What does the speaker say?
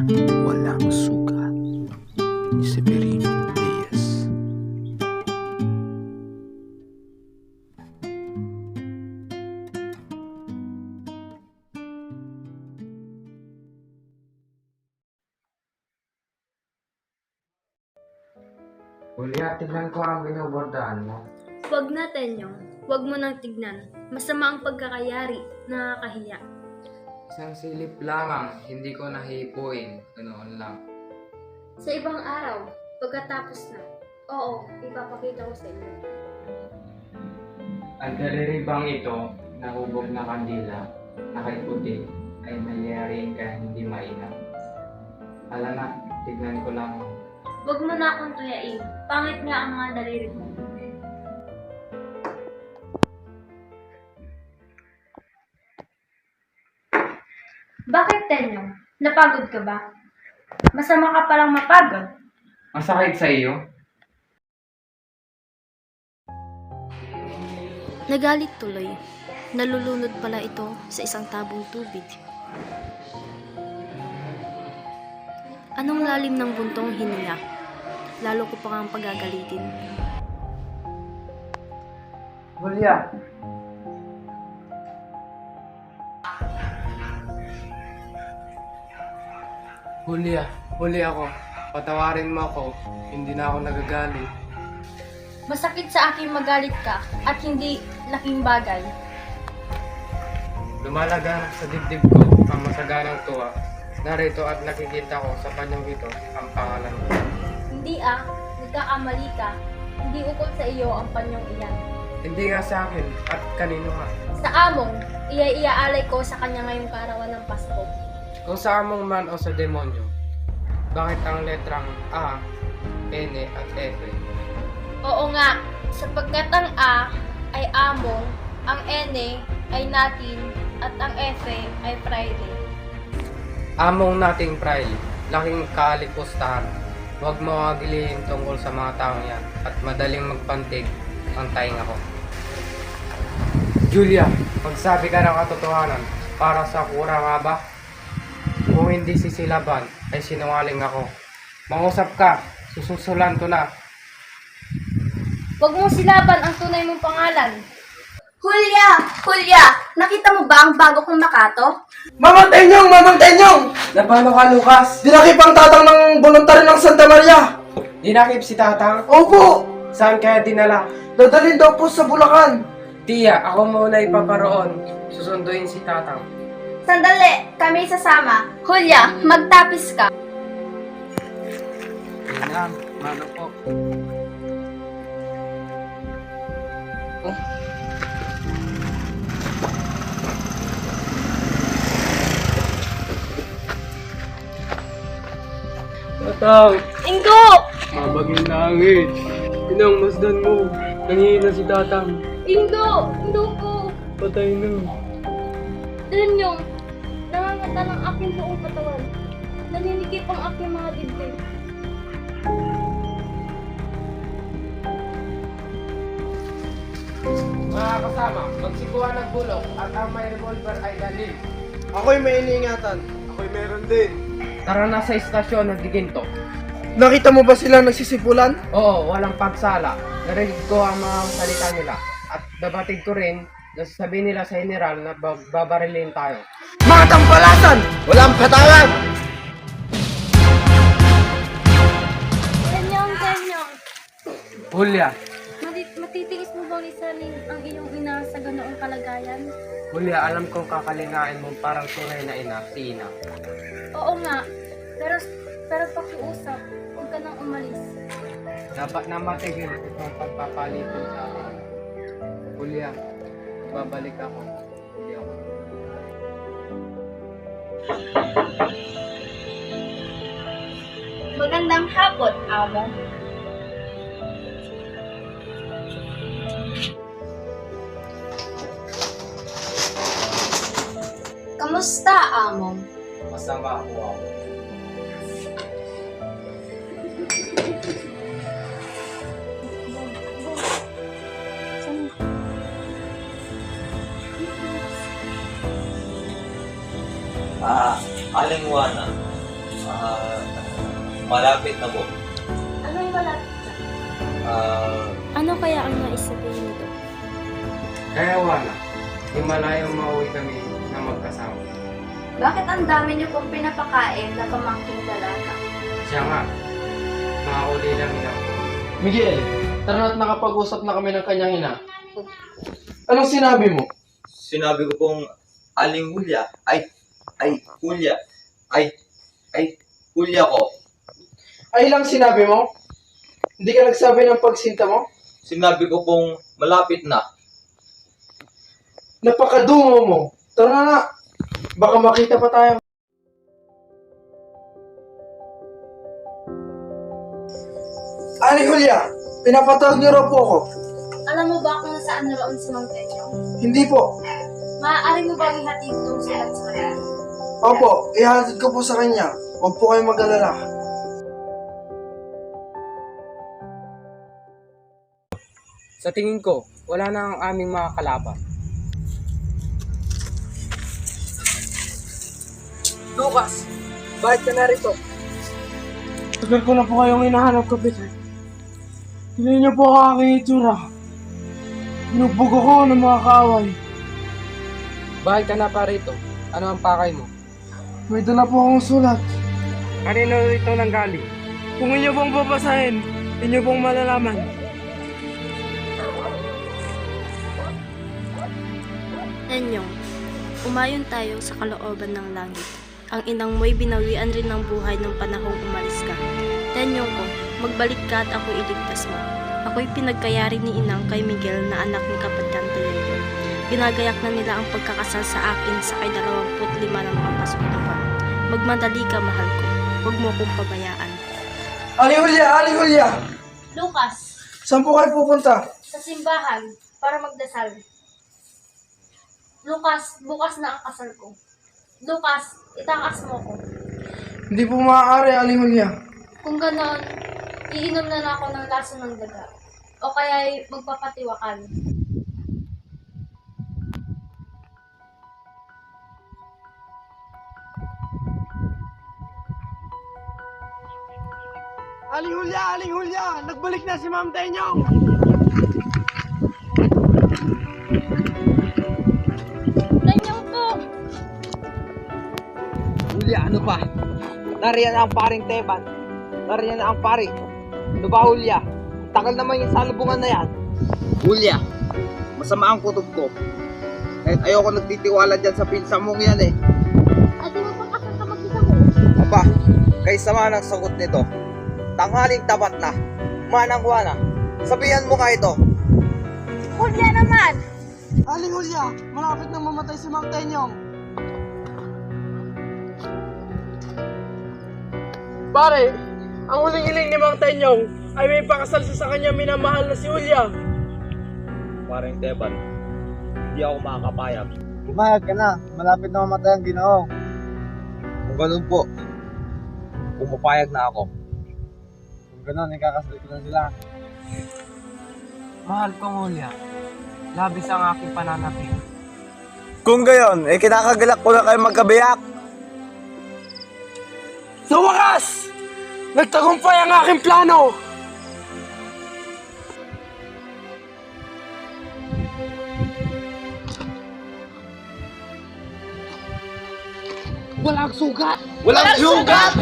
Walang sugat ni Severino Reyes. Julia, tignan ko ang binubordaan mo. Huwag natin yung, huwag mo nang tignan. Masama ang pagkakayari, nakakahiya. Isang silip lamang, hindi ko nahihipuin. Ganoon lang. Sa ibang araw, pagkatapos na, oo, ipapakita ko sa inyo. Ang daliribang ito, nahubog na kandila, nakaiputi, ay nangyayariin kaya hindi mainam. Ala na, tignan ko lang. Huwag mo na akong tuyain. Pangit nga ang mga daliri mo. Bakit, Tenyo? Napagod ka ba? Masama ka palang mapagod. Masakit sa iyo? Nagalit tuloy. Nalulunod pala ito sa isang tabong tubig. Anong lalim ng buntong hininga? Lalo ko pa nga ang pagagalitin. Julia! Julia, huli ako. Patawarin mo ako. Hindi na ako nagagalit. Masakit sa akin magalit ka at hindi laking bagay. Lumalaganap sa dibdib ko ang masaganang tuwa. Narito at nakikita ko sa panyong ito ang pangalan ko. Hindi nagkakamali ka. Hindi ukol sa iyo ang panyong iyan. Hindi nga sa akin at kanino nga. Sa among, iaalay ko sa kanya ngayong kaarawan ng Pasko. Kung sa among man o sa demonyo, bakit ang letrang A, N at F? Oo nga, sapagkat ang A ay among, ang N ay natin, at ang F ay Friday. Among nating pray, laking kaalipustahan. Huwag mo agilihin tungkol sa mga taong yan at madaling magpantig ang tainga ko. Julia, magsabi ka ng katotohanan para sa kura nga ba? Kung hindi sisilaban, ay sinungaling ako. Mangusap ka, sususulan ko na. Huwag mong silaban ang tunay mong pangalan. Hulya! Hulya! Nakita mo ba ang bago kong makato? Mamang Tenyong! Mamang Tenyong! Napano ka, Lucas? Dinakip ang tatang ng voluntary ng Santa Maria! Dinakip si Tatang? Opo! Saan kaya dinala? Dadalhin daw po sa Bulacan! Tiya, ako muna ipaparoon. Susunduin si Tatang. Sandali! Kami sasama. Hulya, magtapis ka. Inang, mano po. Tatang! Ingo! Mabaging langit. Inang masdan mo. Nangihina si Tatang. Ingo! Indo ko! Patay na. Tenyong, nangangata ng aking buong katawan. Naninikip ang aking mga dibdib. Mga kasama, magsikuha ng bulok at ang may revolver ay dalhin. Ako'y may iniingatan. Ako'y meron din. Tara na sa istasyon ng Giginto. Nakita mo ba sila nagsisipulan? Oo, walang pagsala. Narinig ko ang mga salita nila. At dabatid ko rin na sabihin nila sa general na babarilin tayo. Mga tampalasan! Walang patawad! Tenyong! Julia, Matitiis mo bang isanin ang iyong ina sa ganoong kalagayan? Julia, alam kong kakalingain mo parang tunay na ina, si Ina. Oo nga, pero pakiusap, huwag ka nang umalis. Dapat na matigil itong pagpapalitin sa akin. Julia, babalik ako. Julia. Magandang hapon, amo. Kamusta, amo? Masama ako ako. Aling Juana, Malapit na po. Ano yung malapit dyan? Ano kaya ang nais sabihin nito? Kaya wala, di malayong mauwi kami na magkasama. Bakit ang dami niyo pong pinapakain na pamangking dalaga? Siya nga, makakuli lang ina ko. Miguel, tara na't nakapag-usap na kami ng kanyang ina. Anong sinabi mo? Sinabi ko pong Aling Hulya. Hulya. Hulya ko. Ay lang sinabi mo? Hindi ka nagsabi ng pagsinta mo? Sinabi ko pong malapit na. Napakadungo mo. Tara na. Baka makita pa tayo. Aling Julia, pinapatawag niyo raw po ako. Alam mo ba kung nasaan naroon si Mang Tenyo? Hindi po. Maaari mo bang ihatid itong sulat sa kanya? Opo, ihatid ko po sa kanya. Huwag po kayong mag-alala. Sa tingin ko, wala na ang aming mga kalaban. Lucas, bakit ka narito? Tagal ko na po kayong hinahanap, Kapitan. Tingnan niyo po ang aking itsura. Pinubog ako ng mga kaaway. Bakit ka na pa rito? Ano ang pakay mo? May dala po akong sulat. Kanino ito nanggaling? Kung inyo pong babasahin, inyo pong malalaman. Tenyong, umayon tayo sa kalooban ng langit. Ang inang mo'y binawian rin ng buhay nung panahong umalis ka. Tenyong ko, magbalik ka at ako'y iligtas mo. Ako'y pinagkayari ni inang kay Miguel na anak ni Kapitan Teleo. Ginagayak na nila ang pagkakasal sa akin sa kay 25 ng pampasok na buwan. Magmadali ka, mahal ko. Huwag mo akong pabayaan. Aling Julia! Aling Julia! Lucas, Saan po kayo pupunta? sa simbahan para magdasal. Lucas, bukas na ang kasal ko. Lucas, itakas mo ko. Hindi po maaari, Aling Julia. Kung ganon, iinom na ako ng laso ng daga. O kaya'y magpapatiwakan. Aling Julia! Aling Julia! Nagbalik na si Ma'am Tenyong! Tanyong po! Hulya, ano pa? Nariyan ang paring Teban. Nariyan ang pari. Ano ba, Hulya? Tagal naman yung salubungan na yan. Hulya, masama ang kutob ko. Kahit ayoko nagtitiwala dyan sa pinsa mong yan eh. Ate mo pa kasal ka mag-isa mo. Aba, kay sama ng sagot nito. Tanghaling tapat na. Manang-wana. Sabihan mo nga ito. Hulya naman! Aling Julia! Malapit na mamatay si Ma'am Tenyong! Pare, ang huling hiling ni Mang Tenyong ay may pakasal sa kanya minamahal na si Julia. Paring Teban, hindi ako makakapayag. Pumayag ka na. Malapit na mamatay ang Ginoo. Kung ganun po, pumapayag na ako. Kung ganun, ikakasal ko na sila. Mahal kong Hulya, labis ang aking pananapik. Kung gayon, kinakagalak ko na kayo magkabiyak. Sa wakas! Nagtagumpay ang aking plano! Walang sugat! Walang sugat!